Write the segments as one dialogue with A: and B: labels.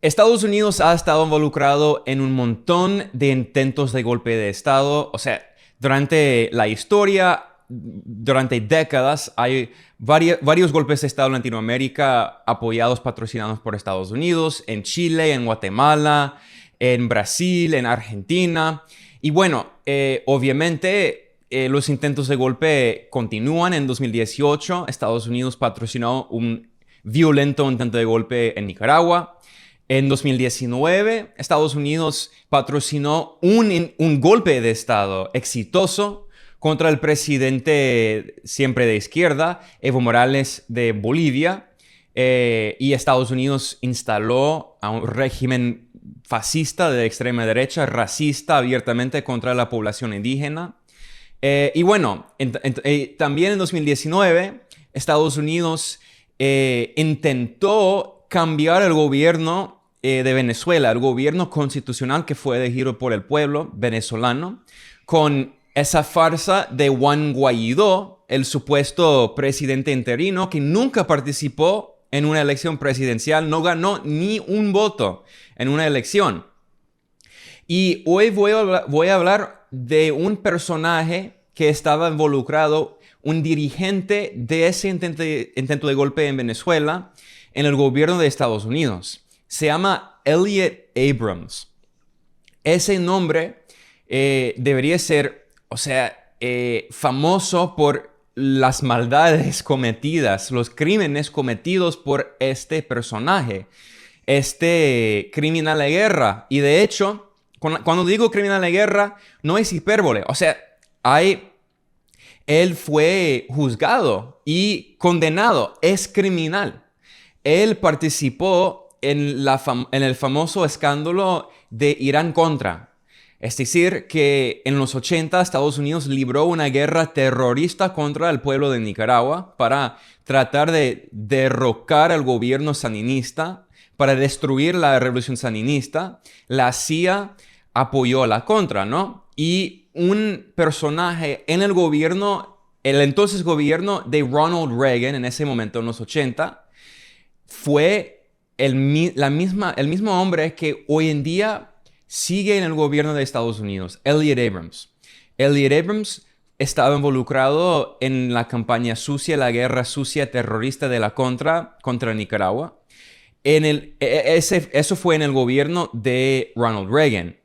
A: Estados Unidos ha estado involucrado en un montón de intentos de golpe de Estado. O sea, durante la historia, durante décadas, hay varios golpes de Estado en Latinoamérica apoyados, patrocinados por Estados Unidos, en Chile, en Guatemala, en Brasil, en Argentina. Y bueno, obviamente los intentos de golpe continúan. En 2018, Estados Unidos patrocinó un violento intento de golpe en Nicaragua. En 2019, Estados Unidos patrocinó un golpe de Estado exitoso contra el presidente siempre de izquierda, Evo Morales de Bolivia, y Estados Unidos instaló a un régimen fascista de extrema derecha, racista abiertamente contra la población indígena. Y bueno, también en 2019, Estados Unidos intentó cambiar el gobierno de Venezuela, el gobierno constitucional que fue elegido por el pueblo venezolano, con esa farsa de Juan Guaidó, el supuesto presidente interino que nunca participó en una elección presidencial, no ganó ni un voto en una elección. Y hoy voy a hablar de un personaje que estaba involucrado, un dirigente de ese intento de golpe en Venezuela, en el gobierno de Estados Unidos. Se llama Elliot Abrams. Ese nombre debería ser, famoso por las maldades cometidas, los crímenes cometidos por este personaje, este criminal de guerra. Y de hecho, cuando digo criminal de guerra, no es hipérbole. O sea, él fue juzgado y condenado, es criminal. Él participó en el famoso escándalo de Irán-Contra. Es decir, que en los 80 Estados Unidos libró una guerra terrorista contra el pueblo de Nicaragua para tratar de derrocar al gobierno sandinista, para destruir la revolución sandinista. La CIA apoyó a la Contra, ¿no? Y un personaje en el gobierno, el entonces gobierno de Ronald Reagan, en ese momento, en los 80, fue el mismo hombre que hoy en día sigue en el gobierno de Estados Unidos, Elliot Abrams. Elliot Abrams estaba involucrado en la campaña sucia, la guerra sucia terrorista de la contra Nicaragua. Eso fue en el gobierno de Ronald Reagan.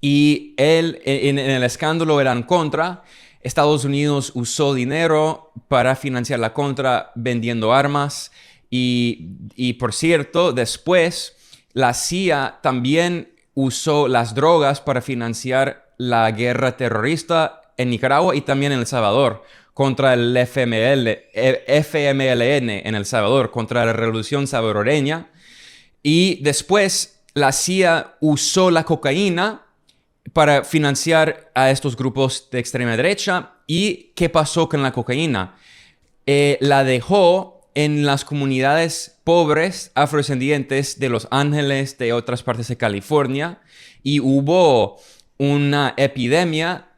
A: Y él, en el escándalo Irán-Contra, Estados Unidos usó dinero para financiar la contra vendiendo armas. Y por cierto, después la CIA también usó las drogas para financiar la guerra terrorista en Nicaragua y también en El Salvador, contra el FMLN en El Salvador, contra la revolución salvadoreña. Y después la CIA usó la cocaína para financiar a estos grupos de extrema derecha. ¿Y qué pasó con la cocaína? La dejó en las comunidades pobres afrodescendientes de Los Ángeles, de otras partes de California, y hubo una epidemia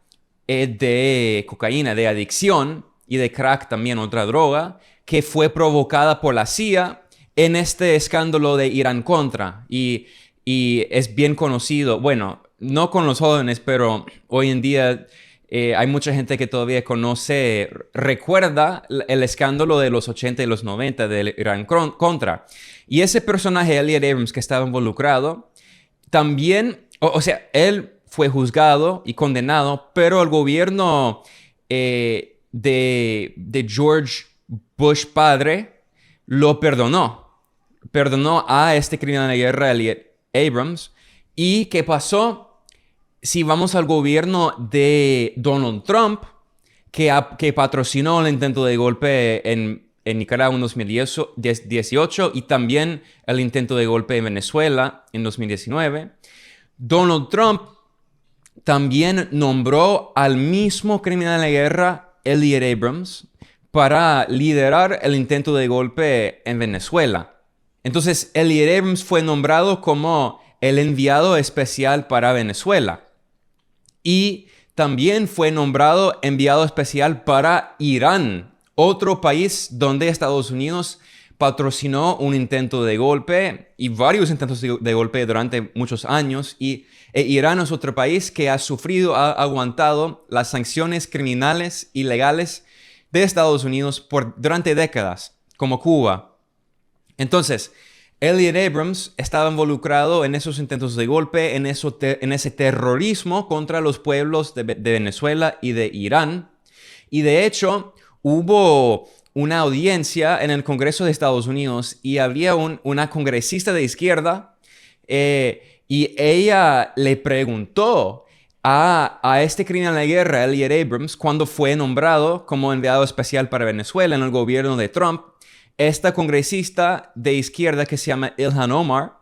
A: de cocaína, de adicción, y de crack también, otra droga, que fue provocada por la CIA en este escándalo de Irán-Contra. Y es bien conocido, bueno, no con los jóvenes, pero hoy en día hay mucha gente que todavía recuerda el escándalo de los 80 y los 90 del Irán-Contra. Y ese personaje, Elliot Abrams, que estaba involucrado, también, él fue juzgado y condenado, pero el gobierno de George Bush padre lo perdonó. Perdonó a este criminal de guerra, Elliot Abrams. ¿Y qué pasó? Si vamos al gobierno de Donald Trump, que patrocinó el intento de golpe en Nicaragua en 2018 y también el intento de golpe en Venezuela en 2019, Donald Trump también nombró al mismo criminal de guerra, Elliot Abrams, para liderar el intento de golpe en Venezuela. Entonces, Elliot Abrams fue nombrado como el enviado especial para Venezuela. Y también fue nombrado enviado especial para Irán, otro país donde Estados Unidos patrocinó un intento de golpe y varios intentos de golpe durante muchos años. E Irán es otro país que ha sufrido, ha aguantado las sanciones criminales y legales de Estados Unidos durante décadas, como Cuba. Entonces, Elliot Abrams estaba involucrado en esos intentos de golpe, en ese terrorismo contra los pueblos de Venezuela y de Irán. Y de hecho, hubo una audiencia en el Congreso de Estados Unidos y había una congresista de izquierda y ella le preguntó a este criminal de guerra, Elliot Abrams, cuando fue nombrado como enviado especial para Venezuela en el gobierno de Trump. Esta congresista de izquierda que se llama Ilhan Omar,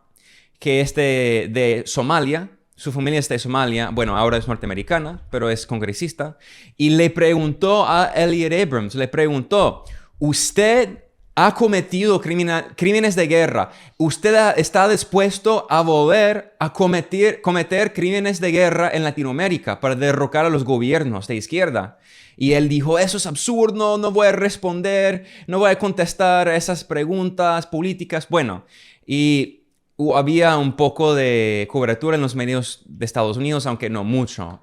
A: que es de Somalia, su familia es de Somalia, bueno, ahora es norteamericana, pero es congresista, y le preguntó a Elliot Abrams, le preguntó, ¿usted ha cometido crímenes de guerra? ¿Usted está dispuesto a volver a cometer crímenes de guerra en Latinoamérica para derrocar a los gobiernos de izquierda? Y él dijo, eso es absurdo, no voy a responder, no voy a contestar a esas preguntas políticas. Bueno, y había un poco de cobertura en los medios de Estados Unidos, aunque no mucho.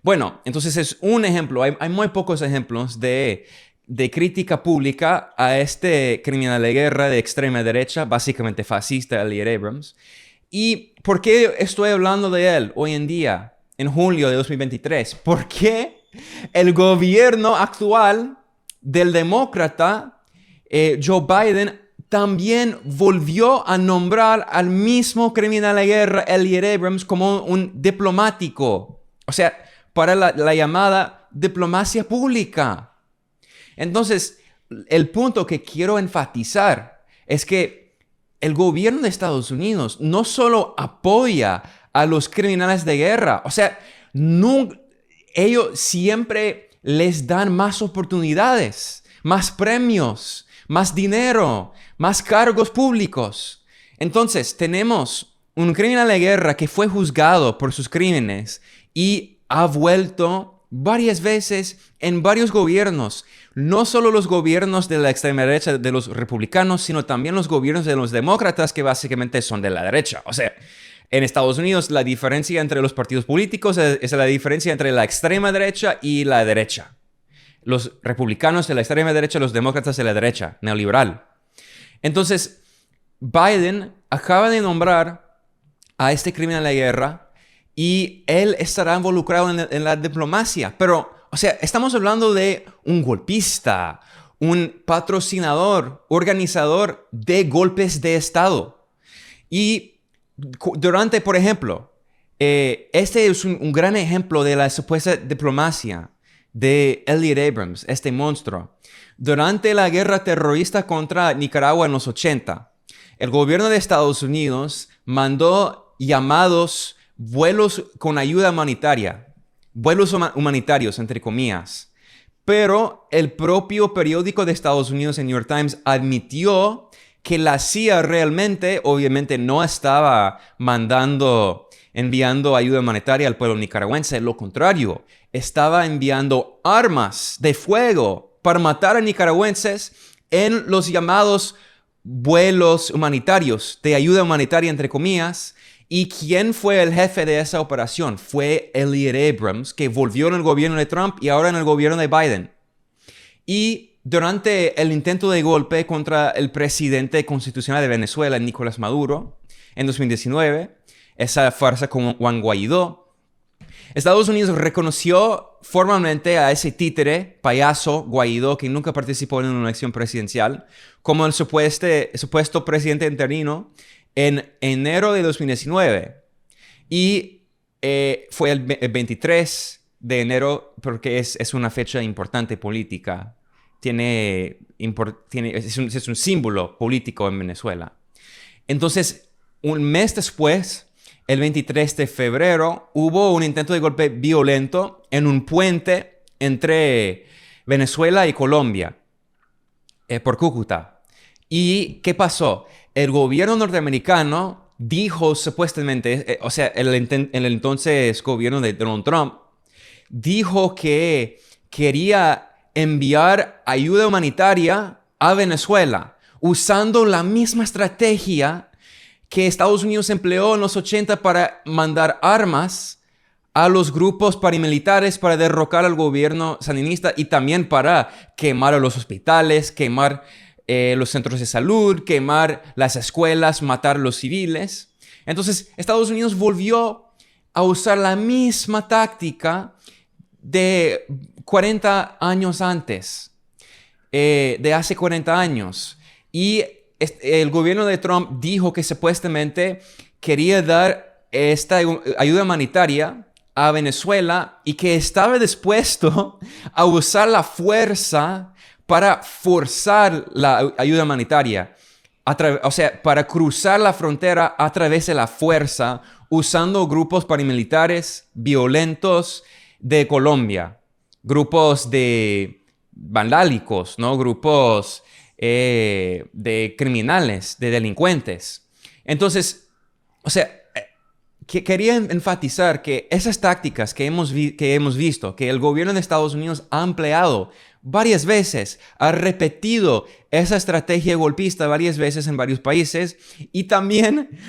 A: Bueno, entonces es un ejemplo. Hay muy pocos ejemplos de crítica pública a este criminal de guerra de extrema derecha, básicamente fascista, Elliot Abrams. ¿Y por qué estoy hablando de él hoy en día, en julio de 2023? ¿Por qué el gobierno actual del demócrata Joe Biden también volvió a nombrar al mismo criminal de guerra, Elliot Abrams, como un diplomático? O sea, para la llamada diplomacia pública. Entonces, el punto que quiero enfatizar es que el gobierno de Estados Unidos no solo apoya a los criminales de guerra, o sea, ellos siempre les dan más oportunidades, más premios, más dinero, más cargos públicos. Entonces, tenemos un criminal de guerra que fue juzgado por sus crímenes y ha vuelto varias veces en varios gobiernos. No solo los gobiernos de la extrema derecha de los republicanos, sino también los gobiernos de los demócratas, que básicamente son de la derecha. O sea, en Estados Unidos la diferencia entre los partidos políticos es la diferencia entre la extrema derecha y la derecha. Los republicanos de la extrema derecha, los demócratas de la derecha, neoliberal. Entonces, Biden acaba de nombrar a este criminal de guerra y él estará involucrado en la diplomacia. Pero, o sea, estamos hablando de un golpista, un patrocinador, organizador de golpes de Estado. Y durante, por ejemplo, este es un gran ejemplo de la supuesta diplomacia de Elliot Abrams, este monstruo. Durante la guerra terrorista contra Nicaragua en los 80, el gobierno de Estados Unidos mandó llamados vuelos con ayuda humanitaria, vuelos humanitarios, entre comillas. Pero el propio periódico de Estados Unidos, el New York Times, admitió que la CIA realmente, obviamente, no estaba enviando ayuda humanitaria al pueblo nicaragüense. Lo contrario, estaba enviando armas de fuego para matar a nicaragüenses en los llamados vuelos humanitarios, de ayuda humanitaria, entre comillas. ¿Y quién fue el jefe de esa operación? Fue Elliot Abrams, que volvió en el gobierno de Trump y ahora en el gobierno de Biden. Y durante el intento de golpe contra el presidente constitucional de Venezuela, Nicolás Maduro, en 2019, esa farsa con Juan Guaidó, Estados Unidos reconoció formalmente a ese títere, payaso Guaidó, que nunca participó en una elección presidencial, como el supuesto presidente interino en enero de 2019. Y fue el 23 de enero porque es una fecha importante política. Es un símbolo político en Venezuela. Entonces, un mes después, el 23 de febrero, hubo un intento de golpe violento en un puente entre Venezuela y Colombia, por Cúcuta. ¿Y qué pasó? El gobierno norteamericano dijo supuestamente, o sea, el entonces gobierno de Donald Trump, dijo que quería enviar ayuda humanitaria a Venezuela. usando la misma estrategia que Estados Unidos empleó en los 80 para mandar armas a los grupos paramilitares para derrocar al gobierno sandinista y también para quemar a los hospitales, quemar los centros de salud, quemar las escuelas, matar a los civiles. Entonces, Estados Unidos volvió a usar la misma táctica de 40 años antes, de hace 40 años. Y el gobierno de Trump dijo que supuestamente quería dar esta ayuda humanitaria a Venezuela y que estaba dispuesto a usar la fuerza para forzar la ayuda humanitaria. O sea, para cruzar la frontera a través de la fuerza, usando grupos paramilitares violentos de Colombia, grupos de vandálicos, ¿no? Grupos de criminales, de delincuentes. Entonces, o sea, quería enfatizar que esas tácticas que hemos visto, que el gobierno de Estados Unidos ha empleado varias veces, ha repetido esa estrategia golpista varias veces en varios países, y también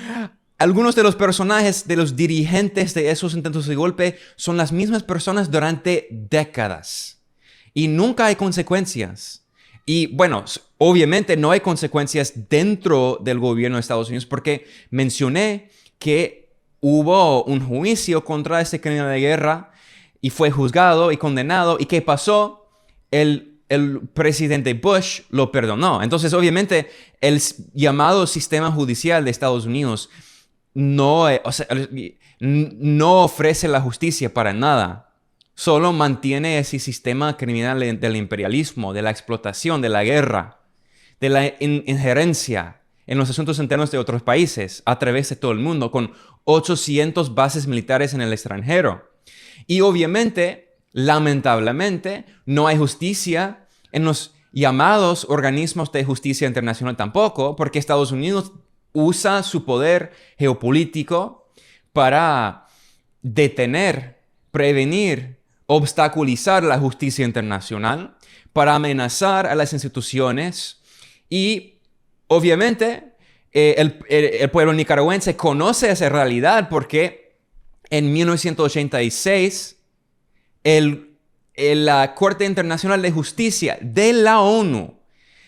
A: algunos de los personajes, de los dirigentes de esos intentos de golpe, son las mismas personas durante décadas. Y nunca hay consecuencias. Y bueno, obviamente no hay consecuencias dentro del gobierno de Estados Unidos porque mencioné que hubo un juicio contra este criminal de guerra y fue juzgado y condenado. ¿Y qué pasó? El presidente Bush lo perdonó. Entonces, obviamente, el llamado sistema judicial de Estados Unidos no ofrece la justicia para nada. Solo mantiene ese sistema criminal del imperialismo, de la explotación, de la guerra, de la injerencia en los asuntos internos de otros países a través de todo el mundo, con 800 bases militares en el extranjero. Y obviamente, lamentablemente, no hay justicia en los llamados organismos de justicia internacional tampoco, porque Estados Unidos usa su poder geopolítico para detener, prevenir, obstaculizar la justicia internacional, para amenazar a las instituciones. Y obviamente el pueblo nicaragüense conoce esa realidad porque en 1986 la Corte Internacional de Justicia de la ONU,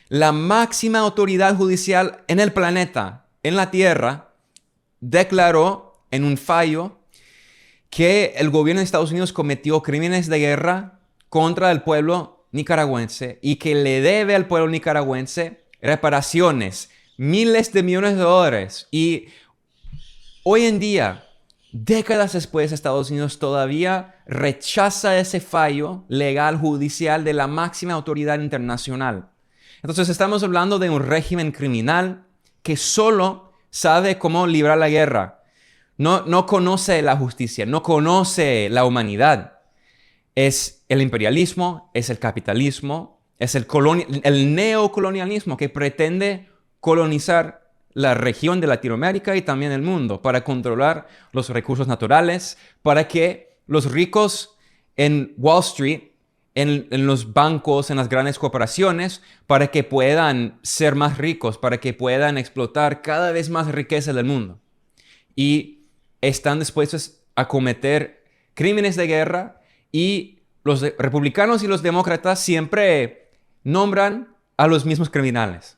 A: la máxima autoridad judicial en el planeta, en la Tierra, declaró en un fallo que el gobierno de Estados Unidos cometió crímenes de guerra contra el pueblo nicaragüense y que le debe al pueblo nicaragüense reparaciones, miles de millones de dólares. Y hoy en día, décadas después, Estados Unidos todavía rechaza ese fallo legal judicial de la máxima autoridad internacional. Entonces estamos hablando de un régimen criminal que solo sabe cómo librar la guerra. No conoce la justicia, no conoce la humanidad. Es el imperialismo, es el capitalismo, es el neocolonialismo que pretende colonizar la región de Latinoamérica y también el mundo para controlar los recursos naturales, para que los ricos en Wall Street, en los bancos, en las grandes corporaciones, para que puedan ser más ricos, para que puedan explotar cada vez más riqueza del mundo. Y están dispuestos a cometer crímenes de guerra y los republicanos y los demócratas siempre nombran a los mismos criminales.